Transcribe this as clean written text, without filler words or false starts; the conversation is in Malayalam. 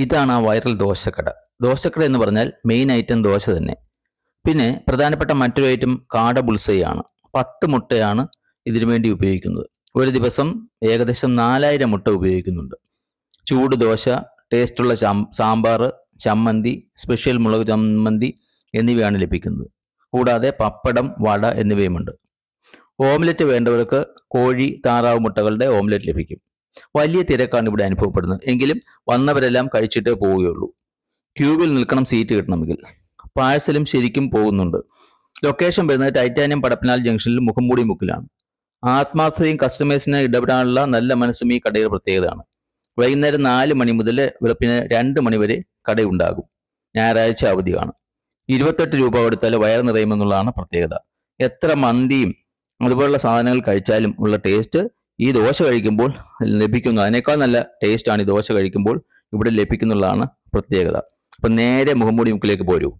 ഇതാണ് ആ വൈറൽ ദോശക്കട. ദോശക്കട എന്ന് പറഞ്ഞാൽ മെയിൻ ഐറ്റം ദോശ തന്നെ. പിന്നെ പ്രധാനപ്പെട്ട മറ്റൊരു ഐറ്റം കാട ബുൾസൈയാണ്. 10 മുട്ടയാണ് ഇതിനു വേണ്ടി ഉപയോഗിക്കുന്നത്. ഒരു ദിവസം ഏകദേശം 4000 മുട്ട ഉപയോഗിക്കുന്നുണ്ട്. ചൂട് ദോശ, ടേസ്റ്റുള്ള സാമ്പാർ, ചമ്മന്തി, സ്പെഷ്യൽ മുളക് ചമ്മന്തി എന്നിവയാണ് ലഭിക്കുന്നത്. കൂടാതെ പപ്പടം, വട എന്നിവയുമുണ്ട്. ഓംലെറ്റ് വേണ്ടവർക്ക് കോഴി, താറാവ് മുട്ടകളുടെ ഓംലെറ്റ് ലഭിക്കും. വലിയ തിരക്കാണ് ഇവിടെ അനുഭവപ്പെടുന്നത്. എങ്കിലും വന്നവരെല്ലാം കഴിച്ചിട്ടേ പോവുകയുള്ളൂ. ക്യൂവിൽ നിൽക്കണം സീറ്റ് കിട്ടണമെങ്കിൽ. പാഴ്സലും ശരിക്കും പോകുന്നുണ്ട്. ലൊക്കേഷൻ വരുന്നത് ടൈറ്റാനിയം പടപ്പനാൽ ജംഗ്ഷനിൽ മുഖംമൂടി മുക്കിലാണ്. ആത്മാർത്ഥതയും കസ്റ്റമേഴ്സിനെ ഇടപെടാനുള്ള നല്ല മനസ്സും ഈ കടയുടെ പ്രത്യേകതയാണ്. വൈകുന്നേരം 4 മണി മുതൽ വെളുപ്പിന് 2 മണി വരെ കടയുണ്ടാകും. ഞായറാഴ്ച അവധിയാണ്. 28 രൂപ കൊടുത്താൽ വയർ നിറയുമെന്നുള്ളതാണ് പ്രത്യേകത. എത്ര മന്തിയും അതുപോലുള്ള സാധനങ്ങൾ കഴിച്ചാലും ഉള്ള ടേസ്റ്റ് ഈ ദോശ കഴിക്കുമ്പോൾ ലഭിക്കുന്നു. അതിനേക്കാൾ നല്ല ടേസ്റ്റാണ് ഈ ദോശ കഴിക്കുമ്പോൾ ഇവിടെ ലഭിക്കുന്നുള്ളതാണ് പ്രത്യേകത. അപ്പം നേരെ മുഖംമൂടി മുക്കിലേക്ക് പോരൂ.